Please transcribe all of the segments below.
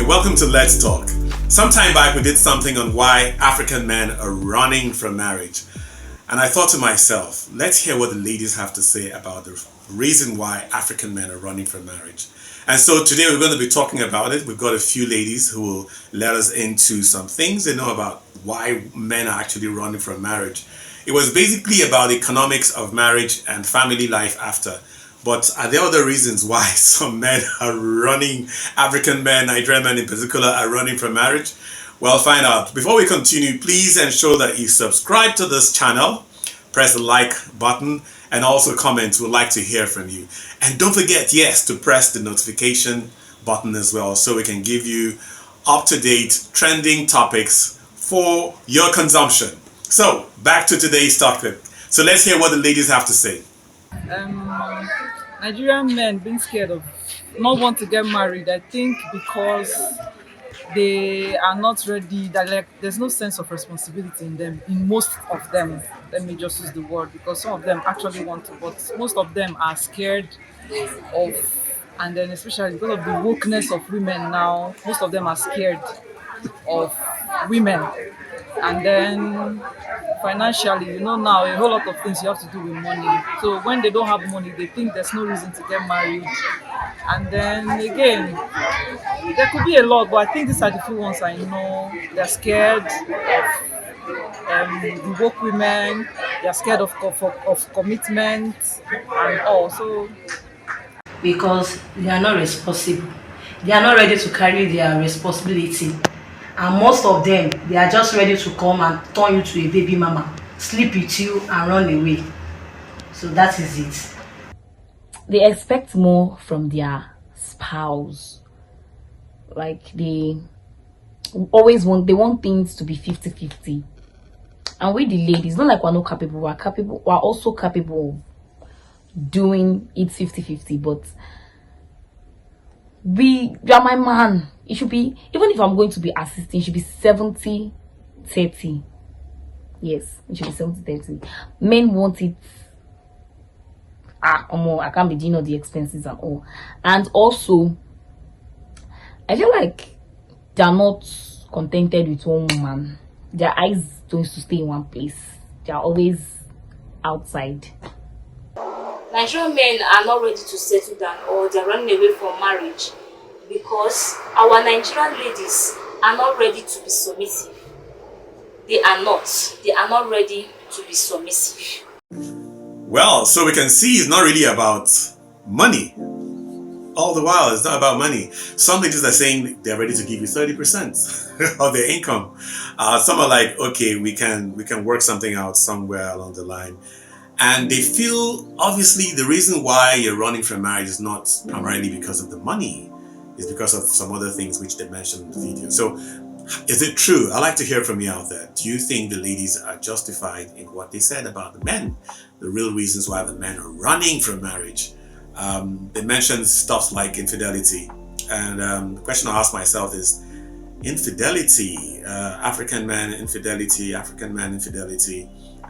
welcome to Let's Talk. Some time back we did something on why African men are running from marriage. And I thought to myself, let's hear what the ladies have to say about the reason why African men are running from marriage. And so today we're going to be talking about it. We've got a few ladies who will let us into some things they know about why men are actually running from marriage. It was basically about the economics of marriage and family life after. But are there other reasons why some men are running, African men, Nigerian men in particular, are running from marriage? Well, find out. Before we continue, please ensure that you subscribe to this channel, press the like button, and also comment. We'd like to hear from you. And don't forget, yes, to press the notification button as well so we can give you up-to-date trending topics for your consumption. So, back to today's topic. So let's hear what the ladies have to say. Nigerian men being scared of not want to get married, I think because they are not ready. That like there's no sense of responsibility in them. In most of them, let me just use the word because some of them actually want to, but most of them are scared of. And then especially because of the wokeness of women now, most of them are scared of women. And then financially, now a whole lot of things you have to do with money. So when they don't have money, they think there's no reason to get married. And then again, there could be a lot, but I think these are the few ones I know. They're scared of the woke women. They're scared of commitment and all. So because they are not responsible. They are not ready to carry their responsibility. And most of them, they are just ready to come and turn you to a baby mama, sleep with you and run away. So that is it. They expect more from their spouse. Like they want things to be 50-50. And we the ladies, not like we're not capable, we're also capable of doing it 50-50, but you are my man. It should be, even if I'm going to be assisting, it should be 70-30. Yes, it should be 70-30. Men want it. I can't be doing all the expenses and all. And also, I feel like they're not contented with one woman. Their eyes don't used to stay in one place. They're always outside. Nigerian men are not ready to settle down or they're running away from marriage because our Nigerian ladies are not ready to be submissive. They are not ready to be submissive. Well, so we can see it's not really about money. All the while, it's not about money. Some ladies are saying they're ready to give you 30% of their income. Some are like, okay, we can work something out somewhere along the line. And they feel, obviously, the reason why you're running from marriage is not primarily because of the money. It's because of some other things which they mentioned in the video. So, is it true? I'd like to hear from you out there. Do you think the ladies are justified in what they said about the men? The real reasons why the men are running from marriage. They mentioned stuff like infidelity. And the question I ask myself is, infidelity, African man infidelity.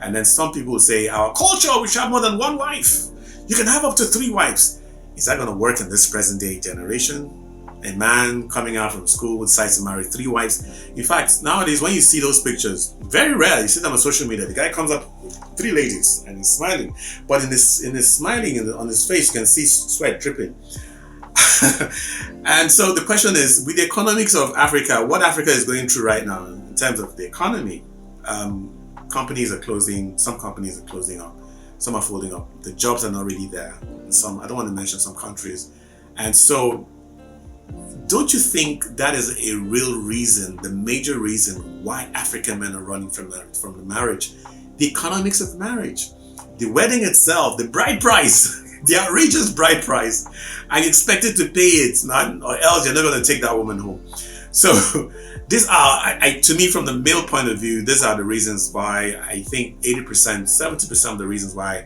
And then some people say, our culture, we should have more than one wife. You can have up to 3 wives. Is that going to work in this present day generation? A man coming out from school decides to marry 3 wives. In fact, nowadays, when you see those pictures, very rare, you see them on social media. The guy comes up with 3 ladies and he's smiling. But in his smiling, on his face, you can see sweat dripping. And so the question is, with the economics of Africa, what Africa is going through right now in terms of the economy, companies are closing, some companies are closing up, some are folding up, the jobs are not really there. I don't want to mention some countries. And so, don't you think that is a real reason, the major reason why African men are running from the marriage? The economics of marriage, the wedding itself, the bride price, the outrageous bride price. I'm expected to pay it, man, or else you're not going to take that woman home. So these are, to me, from the male point of view, these are the reasons why I think 80%, 70% of the reasons why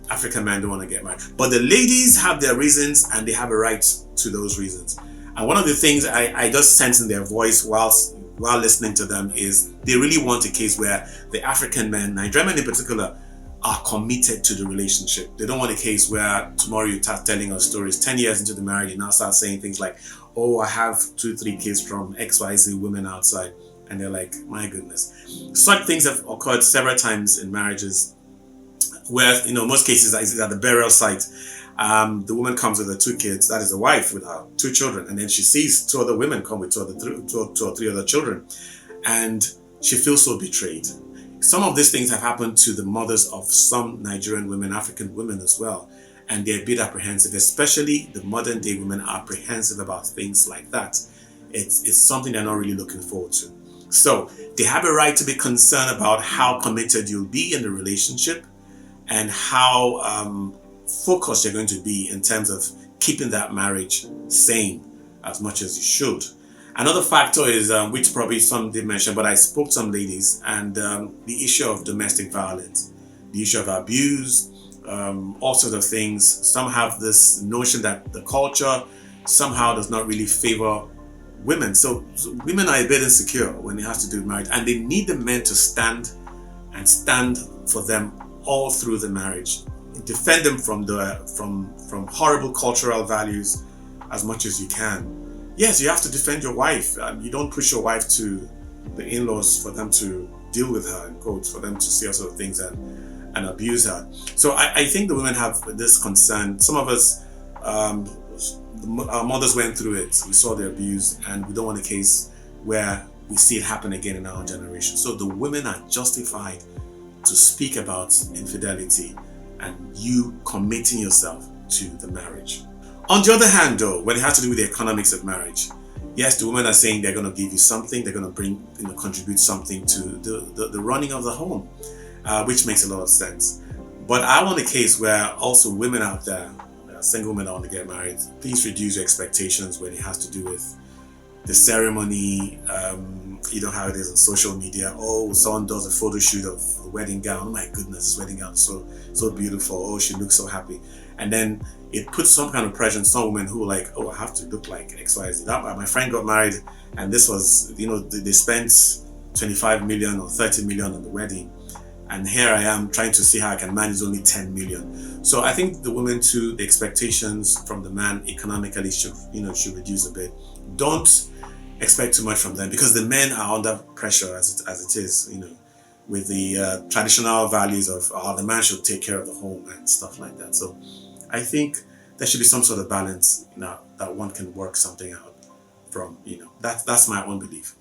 African men don't want to get married. But the ladies have their reasons and they have a right to those reasons. And one of the things I just sense in their voice while listening to them is they really want a case where the African men, Nigerian men in particular, are committed to the relationship. They don't want a case where tomorrow you start telling us stories 10 years into the marriage, you now start saying things like, oh, I have 2, 3 kids from XYZ women outside. And they're like, my goodness. Such things have occurred several times in marriages where, most cases it's at the burial site. The woman comes with her 2 kids, that is the wife with her 2 children, and then she sees 2 other women come with 2 or 3 other children, and she feels so betrayed. Some of these things have happened to the mothers of some Nigerian women, African women as well, and they're a bit apprehensive, especially the modern day women are apprehensive about things like that. It's something they're not really looking forward to. So they have a right to be concerned about how committed you'll be in the relationship and how focused you're going to be in terms of keeping that marriage sane as much as you should. Another factor is, which probably some did mention, but I spoke to some ladies, and the issue of domestic violence, the issue of abuse, all sorts of things. Some have this notion that the culture somehow does not really favor women. So women are a bit insecure when it has to do with marriage, and they need the men to stand for them all through the marriage. Defend them from horrible cultural values as much as you can. Yes, you have to defend your wife. You don't push your wife to the in-laws for them to deal with her, in quotes, for them to see all sort of things and abuse her. So I think the women have this concern. Some of us, our mothers went through it. We saw the abuse, and we don't want a case where we see it happen again in our generation. So the women are justified to speak about infidelity and you committing yourself to the marriage. On the other hand, though, when it has to do with the economics of marriage, yes, the women are saying they're going to give you something, they're going to contribute something to the running of the home, which makes a lot of sense. But I want a case where also women out there, single women that want to get married, please reduce your expectations when it has to do with the ceremony. You know how it is on social media. Oh, someone does a photo shoot of a wedding gown. Oh my goodness, this wedding gown is so beautiful. Oh, she looks so happy. And then it puts some kind of pressure on some women who are like, oh, I have to look like XYZ. My friend got married, and this was, they spent 25 million or 30 million on the wedding. And here I am trying to see how I can manage only 10 million. So I think the women too, the expectations from the man economically should reduce a bit. Don't expect too much from them, because the men are under pressure as it is, with the traditional values of the man should take care of the home and stuff like that. So I think there should be some sort of balance that one can work something out from. That's my own belief.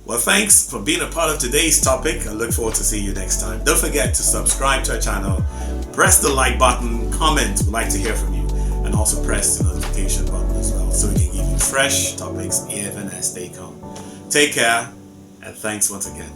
Well, thanks for being a part of today's topic. I look forward to seeing you next time. Don't forget to subscribe to our channel, press the like button, comment, we'd like to hear from you, and also press the notification button as well, so we can give you fresh topics even as they come. Take care, and thanks once again.